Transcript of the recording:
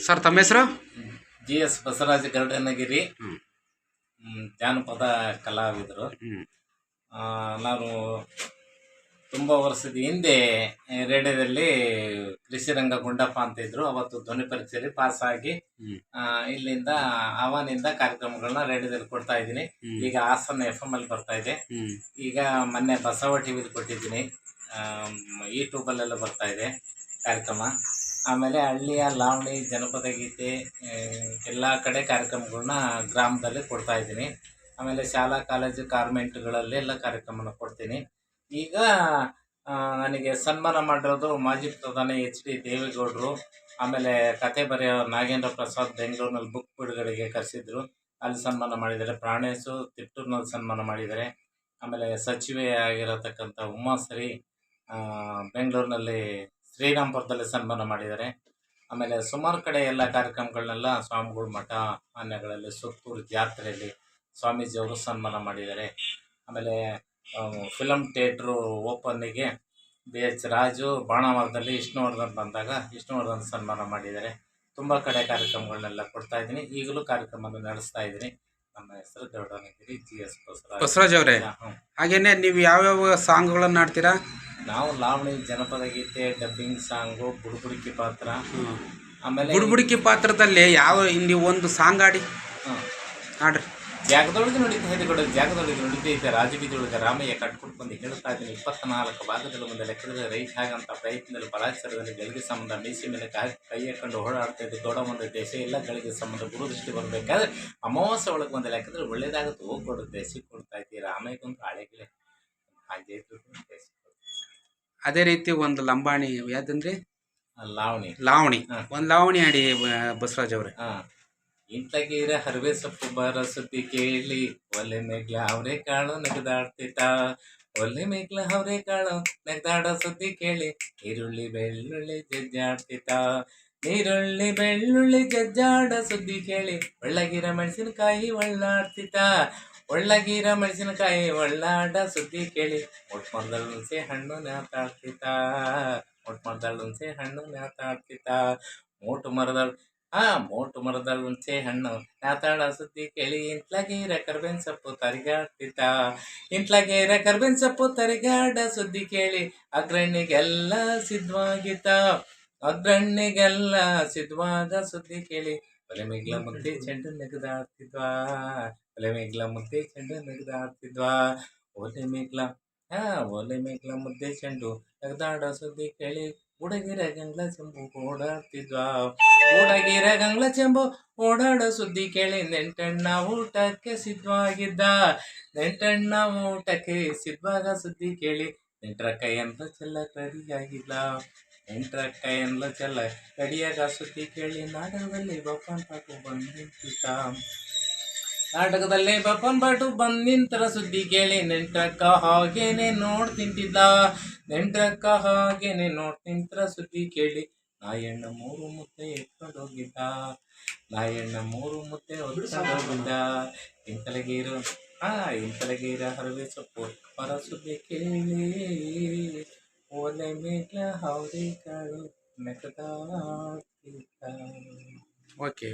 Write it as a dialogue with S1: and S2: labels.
S1: Sir ತಮ್ಮ ಹೆಸರು?
S2: GS Basavaraj ಗರಡನಗಿರಿ, ಜಾನಪದ ಕಲಾವಿದರು. ನಾನು ತುಂಬ ವರ್ಷದ ಹಿಂದೆ ರೇಡಿಯೋದಲ್ಲಿ ಕೃಷಿರಂಗ ಗುಂಡಪ್ಪ ಅಂತ ಇದ್ರು. ಅವತ್ತು ಧ್ವನಿ ಪರೀಕ್ಷೆಯಲ್ಲಿ ಪಾಸ್ ಆಗಿ ಇಲ್ಲಿಂದ ಅವನಿಂದ ಕಾರ್ಯಕ್ರಮಗಳನ್ನ ರೇಡಿಯೋದಲ್ಲಿ ಕೊಡ್ತಾ ಇದ್ದೀನಿ. ಈಗ ಹಾಸನ FM ಅಲ್ಲಿ ಬರ್ತಾ ಇದೆ. ಈಗ ಮೊನ್ನೆ ಬಸವ ಟಿವಿಲಿ ಕೊಟ್ಟಿದ್ದೀನಿ. ಯೂಟ್ಯೂಬಲ್ಲೆಲ್ಲ ಬರ್ತಾ ಇದೆ ಕಾರ್ಯಕ್ರಮ. ಆಮೇಲೆ ಹಳ್ಳಿಯ ಲಾವಣಿ, ಜನಪದ ಗೀತೆ, ಎಲ್ಲ ಕಡೆ ಕಾರ್ಯಕ್ರಮಗಳನ್ನ ಗ್ರಾಮದಲ್ಲಿ ಕೊಡ್ತಾ ಇದ್ದೀನಿ. ಆಮೇಲೆ ಶಾಲಾ ಕಾಲೇಜು ಕಾನ್ವೆಂಟ್ಗಳಲ್ಲಿ ಎಲ್ಲ ಕಾರ್ಯಕ್ರಮನ ಕೊಡ್ತೀನಿ. ಈಗ ನನಗೆ ಸನ್ಮಾನ ಮಾಡಿರೋದು ಮಾಜಿ ಪ್ರಧಾನಿ HD ದೇವೇಗೌಡರು. ಆಮೇಲೆ ಕತೆ ಬರೆಯೋ ನಾಗೇಂದ್ರ ಪ್ರಸಾದ್ ಬೆಂಗಳೂರಿನಲ್ಲಿ ಬುಕ್ ಬಿಡುಗಡೆಗೆ ಕರೆಸಿದ್ರು, ಅಲ್ಲಿ ಸನ್ಮಾನ ಮಾಡಿದ್ದಾರೆ. ಪ್ರಾಣೇಶು ತಿಟ್ಟೂರಿನಲ್ಲಿ ಸನ್ಮಾನ ಮಾಡಿದ್ದಾರೆ. ಆಮೇಲೆ ಸಚಿವೆ ಆಗಿರತಕ್ಕಂಥ ಉಮಾಶ್ರೀ ಬೆಂಗಳೂರಿನಲ್ಲಿ ಶ್ರೀರಾಮ್ಪುರದಲ್ಲಿ ಸನ್ಮಾನ ಮಾಡಿದ್ದಾರೆ. ಆಮೇಲೆ ಸುಮಾರು ಕಡೆ ಎಲ್ಲ ಕಾರ್ಯಕ್ರಮಗಳನ್ನೆಲ್ಲ ಸ್ವಾಮಿಗಳ ಮಠ ಮಾನ್ಯಗಳಲ್ಲಿ ಸುತ್ತೂರು ಜಾತ್ರೆಯಲ್ಲಿ ಸ್ವಾಮೀಜಿಯವರು ಸನ್ಮಾನ ಮಾಡಿದ್ದಾರೆ. ಆಮೇಲೆ ಫಿಲಮ್ ಥಿಯೇಟ್ರು ಓಪನ್ನಿಗೆ BH ರಾಜು ಬಾಣಾವರದಲ್ಲಿ ವಿಷ್ಣುವರ್ಧನ್ ಬಂದಾಗ ವಿಷ್ಣುವರ್ಧನ್ ಸನ್ಮಾನ ಮಾಡಿದ್ದಾರೆ. ತುಂಬ ಕಡೆ ಕಾರ್ಯಕ್ರಮಗಳನ್ನೆಲ್ಲ ಕೊಡ್ತಾ ಇದ್ದೀನಿ. ಈಗಲೂ ಕಾರ್ಯಕ್ರಮವನ್ನು ನಡೆಸ್ತಾ ಇದ್ದೀನಿ. ನಮ್ಮ ಹೆಸರು ಗರಡನಗಿರಿ GS
S1: ಬಸವರಾಜ್ ಅವರೇ. ಹಾಗೇನೆ ನೀವು ಯಾವ್ಯಾವ ಸಾಂಗ್ಗಳನ್ನು ಹಾಡ್ತೀರಾ?
S2: ನಾವು ಲಾವಣಿ, ಜನಪದ ಗೀತೆ, ಡಬ್ಬಿಂಗ್ ಸಾಂಗು, ಬುಡುಬುಡಿಕಿ ಪಾತ್ರ. ಆಮೇಲೆ
S1: ಬುಡುಬುಡಿಕಿ ಪಾತ್ರದಲ್ಲಿ ಯಾವ ನೀವು ಒಂದು ಸಾಂಗ್ ಹಾಡಿ ಹಾಡ್ರಿ.
S2: ಜಾಗದೊಳಗೆ ನಡೀತಾ ಜಾಗದೊಳಗೆ ನಡೀತೈತೆ ರಾಜಬೀದಿಯೊಳಗೆ ರಾಮಯ್ಯ ಕಟ್ಕೊಂಡು ಬಂದು ಹೇಳ್ತಾ ಇದ್ದೀನಿ. 24 ಭಾಗದಲ್ಲಿ ಮುಂದೆ ಲೆಕ್ಕದಲ್ಲಿ ರೈತ ಹಾಗಂತ ಪ್ರಯತ್ನದಲ್ಲಿ ಪರಾಚರದಲ್ಲಿ ಗಳಿಗೆ ಸಂಬಂಧ ಮೀಸಿ ಮೇಲೆ ಕೈ ಹಾಕೊಂಡು ಓಡಾಡ್ತಾ ಇದ್ದು ದೊಡ್ಡ ಒಂದು ದೇಶ ಎಲ್ಲ ಗಳಿಗೆ ಸಂಬಂಧ ಗುರುದೃಷ್ಟಿ ಬರಬೇಕಾದ್ರೆ ಅಮಾವಾಸ್ಯೆ ಒಳಗೆ ಬಂದ ಲೆಕ್ಕದಲ್ಲಿ ಒಳ್ಳೇದಾಗುತ್ತೆ ಹೋಗ್ಕೊಡುತ್ತೆ ಸಿಕ್ಕೊಡ್ತಾ ಇದ್ದೀವಿ. ರಾಮಯ್ಯಗೊಂದು ಹಳೆಗಳೇ ಹಾಗೆ
S1: ಅದೇ ರೀತಿ ಒಂದು ಲಂಬಾಣಿ ಯಾವ್ದಂದ್ರೆ
S2: ಲಾವಣಿ
S1: ಒಂದು ಲಾವಣಿ ಹಾಡಿ ಬಸವರಾಜ್ ಅವ್ರೆ.
S2: ಇಂತಗೀರ ಹರವೆ ಸೊಪ್ಪು ಬರ ಸುದ್ದಿ ಕೇಳಿ ಒಲೆ ಮೇಗ್ಲ ಅವರೇ ಕಾಳು ನಗದಾಡ್ತಿತ್ತ. ಒಲೆ ಮೇಗ್ಲ ಅವರೇ ಕಾಳು ನಗದಾಡೋ ಸುದ್ದಿ ಕೇಳಿ ಈರುಳ್ಳಿ ಬೆಳ್ಳುಳ್ಳಿ ಜಜ್ಜಾಡ್ತಿತ್ತ. ನೀರುಳ್ಳಿ ಬೆಳ್ಳುಳ್ಳಿ ಜಜ್ಜಾಡ ಸುದ್ದಿ ಕೇಳಿ ಒಳ್ಳಗಿರ ಮೆಣಸಿನಕಾಯಿ ಒಳ್ಳಾಡ್ತಿತ್ತ. ಒಳ್ಳಗಿರ ಮೆಣಸಿನಕಾಯಿ ಒಳ್ಳಾಡ ಸುದ್ದಿ ಕೇಳಿ ಒಟ್ಮರ್ದಳ ಹುಣಸೆ ಹಣ್ಣು ನ್ಯಾತಾಡ್ತಿತ್ತ. ಒಟ್ಮರ್ದಳ ಹುಣಸೆ ಹಣ್ಣು ನ್ಯಾತಾಡ್ತಿತ್ತ. ಮೋಟು ಮರದಳ ಹುಣಸೆ ಹಣ್ಣು ನ್ಯಾತಾಡ ಸುದ್ದಿ ಕೇಳಿ ಇಂಟ್ಲಗೀರ ಕರ್ಬೇನ್ ಸೊಪ್ಪು ತರಿಗಾಡ್ತಿತ್ತ. ಇಂಟ್ಲಗೀರ ಕರ್ಬೇನ್ ಸೊಪ್ಪು ತರಿಗಾಡ ಸುದ್ದಿ ಕೇಳಿ ಅಗ್ರಣ್ಣಿಗೆಲ್ಲ ಸಿದ್ಧವಾಗಿತ್ತ. ಅಗ್ರಣ್ಣಿಗೆಲ್ಲ ಸಿದ್ಧವಾಗ ಸುದ್ದಿ ಕೇಳಿ ಒಲೆ ಮೇಗ್ಲ ಮುದ್ದೆ ಚೆಂಡು ನೆಗದಾಡ್ತಿದ್ವಾ. ಒಲೆ ಮೇಗ್ಲ ಮುದ್ದೆ ಚೆಂಡು ನೆಗದಾಡ್ತಿದ್ವಾ. ಒಲೆ ಮೇಗ್ಲ ಮುದ್ದೆ ಚೆಂಡು ನೆಗದಾಡ ಸುದ್ದಿ ಕೇಳಿ ಉಡಗಿರ ಗಂಗ್ಲ ಚೆಂಬು ಓಡಾಡ್ತಿದ್ವಾ. ಉಡಗಿರ ಗಂಗ್ಲ ಚೆಂಬು ಓಡಾಡೋ ಸುದ್ದಿ ಕೇಳಿ ನೆಂಟಣ್ಣ ಊಟಕ್ಕೆ ಸಿದ್ಧವಾಗಿದ್ದ. ನೆಂಟಣ್ಣ ಊಟಕ್ಕೆ ಸಿದ್ಧವಾಗ ಸುದ್ದಿ ಕೇಳಿ ನೆಂಟರ ಕೈಯಂತ ಚೆಲ್ಲ ರೆಡಿಯಾಗಿದ್ದ. ನೆಂಟರ ಕೈಯಂತ ಚೆಲ್ಲ ರೆಡಿಯಾಗ ಸುದ್ದಿ ಕೇಳಿ ನಾಟಕದಲ್ಲಿ ಬಪ್ಪನ್ ಪಾಟು ಬಂದು ನಿಂತಿದ್ದ. ನಾಟಕದಲ್ಲಿ ಬಪ್ಪನ್ ಪಾಟು ಬಂದು ನಿಂತರ ಸುದ್ದಿ ಕೇಳಿ ನೆಂಟರಕ್ಕ ಹಾಗೇನೆ ನೋಡ್ತಿಂತಿದ್ದ. ನೆಂಟರಕ್ಕ ಹಾಗೇನೆ ನೋಡ್ತಿಂತರ ಸುದ್ದಿ ಕೇಳಿ ನಾಯಣ್ಣ 3 ಮುದ್ದೆ ಎತ್ಕೊಂಡೋಗಿದ್ದ. ನಾಯಣ್ಣ 3 ಮುದ್ದೆ ಹೊತ್ಕೊಂಡೋಗಿದ್ದ. ಇಂತಲಗೀರ ಹರವೆ ಸೊಪ್ಪು ಬರ ಸುದ್ದಿ ಕೇಳಿ ಒಲೆ ಮೇಗ್ಲ ಅವರೇ ಕಾಳು ನೆಗದಾಡ್ತಿದ್ದ.
S1: ಓಕೆ.